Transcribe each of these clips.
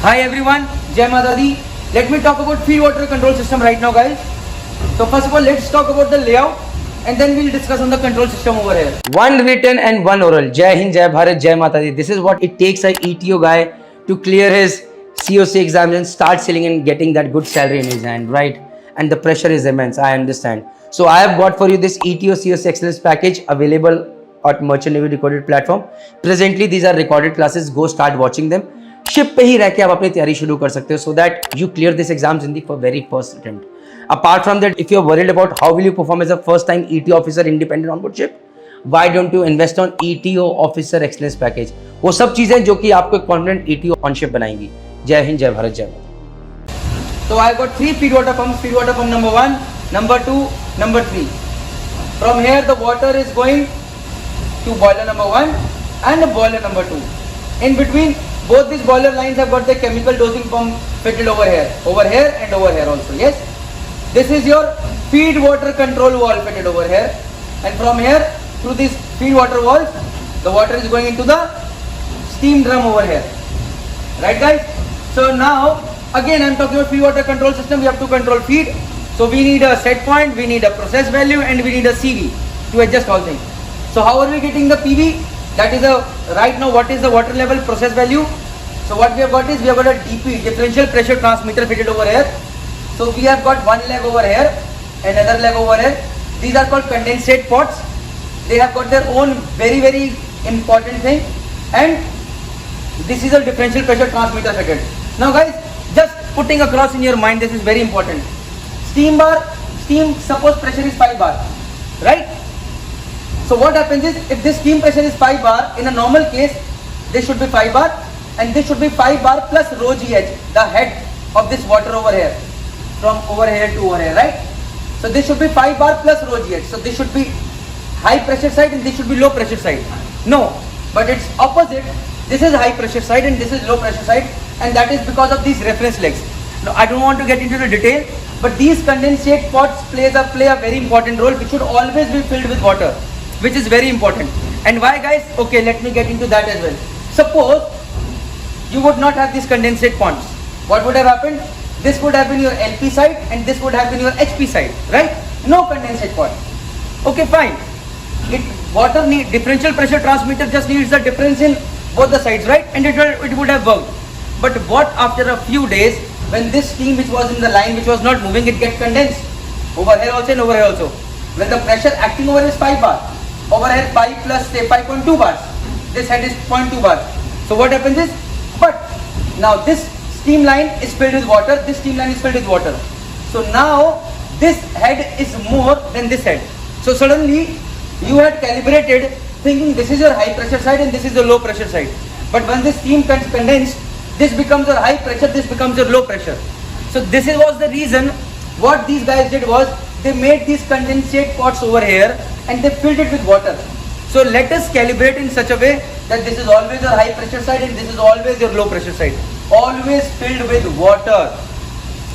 Hi everyone, Jai Mata Di. Let me talk about feed water control system right now, guys. So first of all, let's talk about the layout and then we'll discuss on the control system over here. One written and one oral. Jai Hind, Jai Bharat, Jai Mata Di. This is what it takes a ETO guy to clear his COC exams and start selling and getting that good salary in his hand, right? And the pressure is immense, I understand. So I have got for you this ETO COC excellence package available at Merchant Navy recorded platform. Presently, these are recorded classes. Go start watching them. Ship पे ही रह के आप अपनी तैयारी शुरू कर सकते हो so that you clear this exams in the very first attempt. Apart from that, if you are worried about how will you perform as a first time ET officer independent on board ship, why don't you invest on ETO officer excellence package. वो सब चीजें जो कि आपको एक confident ETO on ship बनाएंगी. जय हिंद, जय भारत, जय माता. So I got 3 feed water pumps. Feed water pump number 1, number 2, number 3. From here the water is going to boiler number 1 and boiler number 2. In between both these boiler lines have got the chemical dosing pump fitted over here and over here also. Yes, this is your feed water control valve fitted over here, and from here through these feed water valves the water is going into the steam drum over here, right guys? So now again I'm talking about feed water control system. We have to control feed, so we need a set point, we need a process value, and we need a CV to adjust all things. So how are we getting the PV? That is right now what is the water level process value. So what we have got is we have got a DP, differential pressure transmitter, fitted over here. So we have got one leg over here, another leg over here. These are called condensate pots. They have got their own very important thing, and this is a differential pressure transmitter fitted. Now guys, just putting across in your mind, this is very important. Steam, suppose pressure is 5 bar, right? So what happens is, if this steam pressure is 5 bar, in a normal case, this should be 5 bar and this should be 5 bar plus rho GH, the head of this water over here, from over here to over here, right? So this should be 5 bar plus rho GH. So this should be high pressure side and this should be low pressure side. No, but it's opposite. This is high pressure side and this is low pressure side, and that is because of these reference legs. Now I don't want to get into the detail, but these condensate pots play a very important role, which should always be filled with water, which is very important. And why, guys? Okay, let me get into that as well. Suppose you would not have these condensate pots. What would have happened? This would have been your LP side and this would have been your HP side, right? No condensate pot. Okay, fine. Water need differential pressure transmitter just needs the difference in both the sides, right? And it would have worked. But what after a few days, when this steam which was in the line, which was not moving, it gets condensed over here also and over here also. When the pressure acting over is 5 bar, over here 5 plus say 5.2 bars, this head is 0.2 bar. So what happens is, but now this steam line is filled with water, this steam line is filled with water. So now this head is more than this head. So suddenly you had calibrated thinking this is your high pressure side and this is the low pressure side. But when this steam gets condensed, this becomes your high pressure, this becomes your low pressure. So this was the reason. What these guys did was, they made these condensate pots over here and they filled it with water. So let us calibrate in such a way that this is always your high pressure side and this is always your low pressure side. Always filled with water.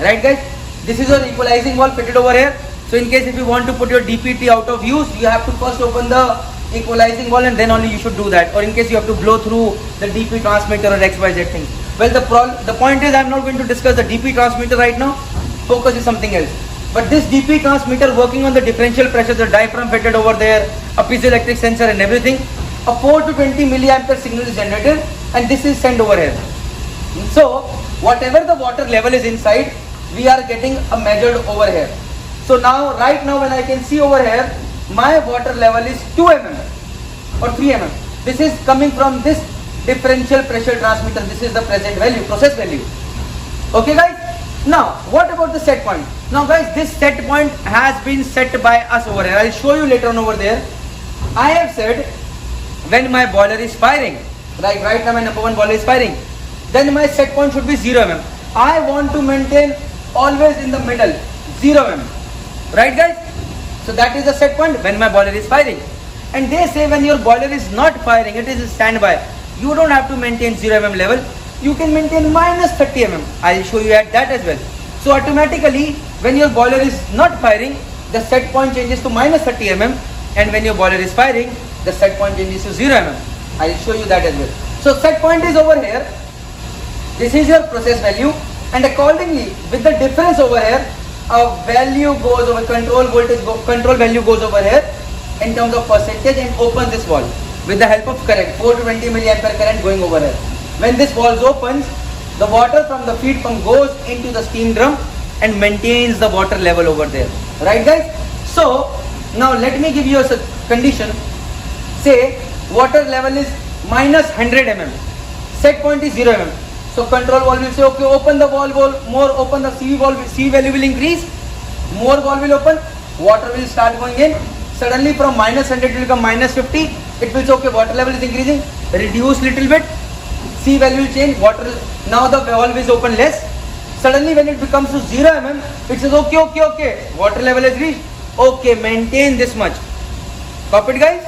Right guys? This is your equalizing valve fitted over here. So in case if you want to put your DPT out of use, you have to first open the equalizing valve and then only you should do that. Or in case you have to blow through the DP transmitter or XYZ thing. Well, the point is, I am not going to discuss the DP transmitter right now. Focus is something else. But this DP transmitter working on the differential pressure, the diaphragm fitted over there, a piezoelectric sensor and everything, a 4 to 20 milliampere signal is generated and this is sent over here. So whatever the water level is inside, we are getting a measured over here. So now, right now when I can see over here, my water level is 2 mm or 3 mm. This is coming from this differential pressure transmitter. This is the present value, process value. Okay guys? Now, what about the set point? Now guys, this set point has been set by us over here. I'll show you later on over there. I have said, when my boiler is firing, like right now my number 1 boiler is firing, then my set point should be 0 mm. I want to maintain always in the middle, 0 mm. Right guys? So that is the set point when my boiler is firing. And they say when your boiler is not firing, it is a standby. You don't have to maintain 0 mm level. You can maintain minus 30 mm. I'll show you at that as well. So automatically, when your boiler is not firing, the set point changes to minus 30 mm, and when your boiler is firing, the set point changes to 0 mm. I'll show you that as well. So set point is over here. This is your process value, and accordingly with the difference over here, a value goes over control value goes over here in terms of percentage and opens this valve with the help of current 4 to 20 milliampere current going over here. When this valve opens, the water from the feed pump goes into the steam drum and maintains the water level over there. Right guys? So now let me give you a condition. Say water level is minus 100 mm. Set point is 0 mm. So control valve will say, okay, open the valve more, open the CV valve, CV value will increase, more valve will open, water will start going in. Suddenly from minus 100 it will become minus 50. It will say, okay, water level is increasing, reduce little bit, C value will change, water, now the valve is open less. Suddenly when it becomes to 0 mm, it says, okay, water level has reached, okay, maintain this much. Copy it guys?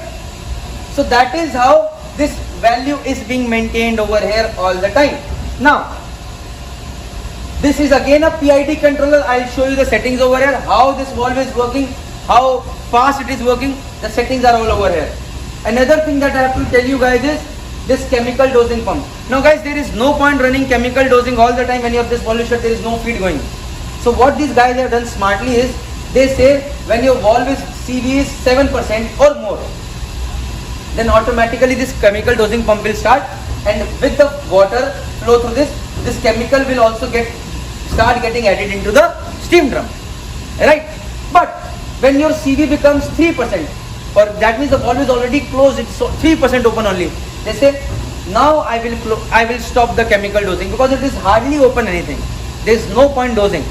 So that is how this value is being maintained over here all the time. Now, this is again a PID controller. I'll show you the settings over here, how this valve is working, how fast it is working. The settings are all over here. Another thing that I have to tell you guys is this chemical dosing pump. Now guys, there is no point running chemical dosing all the time when you have this valve shut, there is no feed going. So what these guys have done smartly is, they say when your valve is CV is 7% or more, then automatically this chemical dosing pump will start, and with the water flow through this chemical will also start getting added into the steam drum, right? But when your CV becomes 3%, or that means the valve is already closed, it's 3% open only, they say now I will stop the chemical dosing because it is hardly open anything, there is no point dosing.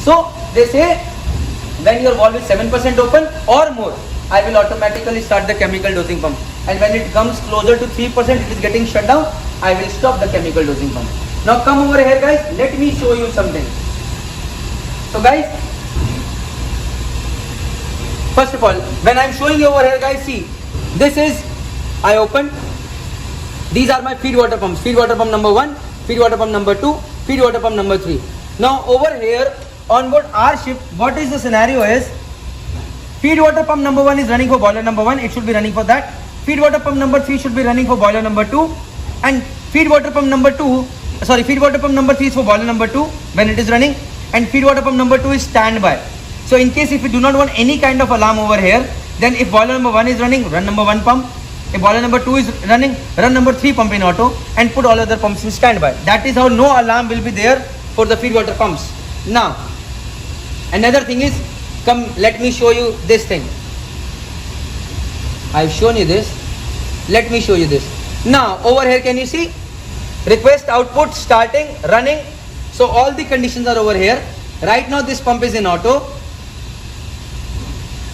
So they say when your valve is 7% open or more, I will automatically start the chemical dosing pump, and when it comes closer to 3%, it is getting shut down, I will stop the chemical dosing pump. Now come over here guys, let me show you something. So guys, first of all, when I am showing you over here guys, see, this is, I open, these are my feed water pumps, feed water pump number 1, feed water pump number 2, feed water pump number 3. Now over here on board our ship, what is the scenario is, feed water pump number 1 is running for boiler number 1, it should be running for that. Feed water pump number 3 should be running for boiler number 2, and feed water pump number 3 is for boiler number 2 when it is running, and feed water pump number 2 is standby. So in case if you do not want any kind of alarm over here, then if boiler number 1 is running, run number 1 pump. If boiler number 2 is running, run number 3 pump in auto and put all other pumps in standby. That is how no alarm will be there for the feed water pumps. Now, another thing is, come let me show you this thing. I've shown you this. Let me show you this. Now, over here can you see? Request output starting, running. So all the conditions are over here. Right now this pump is in auto.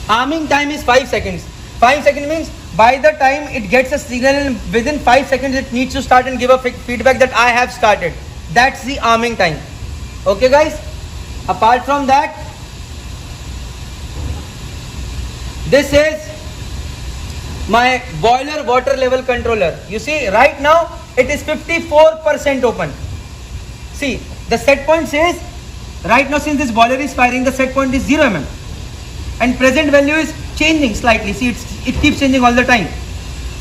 Arming time is 5 seconds. 5 seconds means by the time it gets a signal and within 5 seconds it needs to start and give a feedback that I have started. That's the arming time. Okay guys? Apart from that, this is my boiler water level controller. You see right now it is 54% open. See, the set point says right now since this boiler is firing, the set point is 0 mm and present value is changing slightly. See, it keeps changing all the time.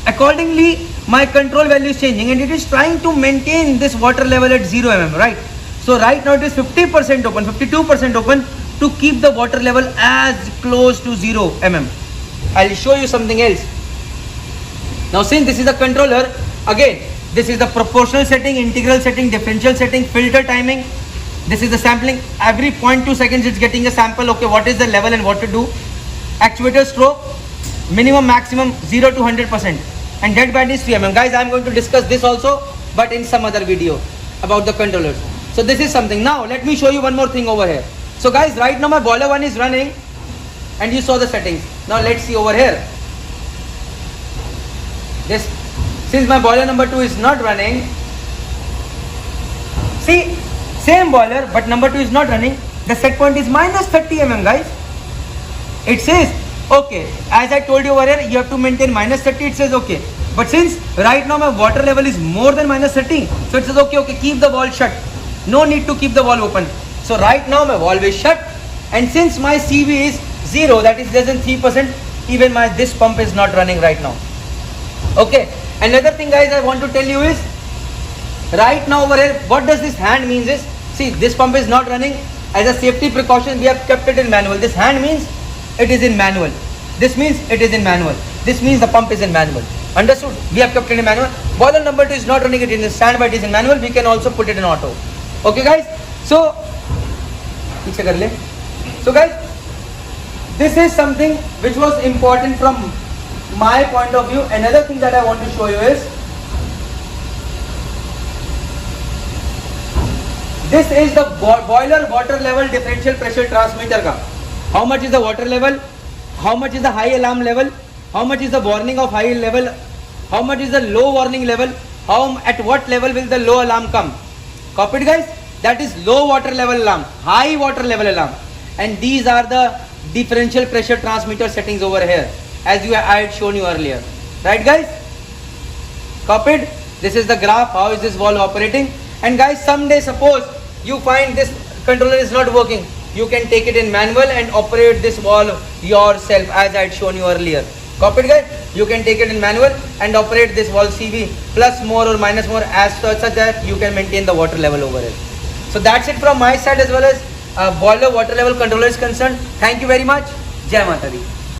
Accordingly, my control value is changing and it is trying to maintain this water level at 0 mm, right? So right now it is 50% open, 52% open to keep the water level as close to 0 mm. I'll show you something else. Now since this is a controller, again this is the proportional setting, integral setting, differential setting, filter timing. This is the sampling. Every 0.2 seconds it's getting a sample. Okay, what is the level and what to do. Actuator stroke, minimum maximum 0 to 100%, and dead band is 3 mm. Guys, I'm going to discuss this also, but in some other video about the controllers. So this is something. Now let me show you one more thing over here. So guys, right now my boiler 1 is running and you saw the settings. Now let's see over here. This, since my boiler number 2 is not running, see, same boiler but number 2 is not running. The set point is minus 30 mm guys. It says okay, as I told you over here, you have to maintain minus 30. It says okay, but since right now my water level is more than minus 30, so it says okay, keep the valve shut, no need to keep the valve open. So right now my valve is shut, and since my CV is 0, that is less than 3%, even this pump is not running right now. Okay, another thing guys I want to tell you is, Right now over here, what does this hand means is, see, this pump is not running. As a safety precaution, we have kept it in manual. This hand means it is in manual. This means it is in manual. This means the pump is in manual. Understood? We have kept it in manual. Boiler number 2 is not running it in standby, it is in manual. We can also put it in auto. Okay guys? So guys, this is something which was important from my point of view. Another thing that I want to show you is, this is the boiler water level differential pressure transmitter ka. How much is the water level? How much is the high alarm level? How much is the warning of high level? How much is the low warning level? At what level will the low alarm come? Copied guys? That is low water level alarm, high water level alarm. And these are the differential pressure transmitter settings over here, as I had shown you earlier. Right guys? Copied? This is the graph. How is this valve operating? And guys, someday suppose you find this controller is not working, you can take it in manual and operate this valve yourself, as I had shown you earlier. Copied guys? You can take it in manual and operate this valve CV plus more or minus more as such that you can maintain the water level over here. So that's it from my side as well as boiler water level controller is concerned. Thank you very much. Jai Mata Di.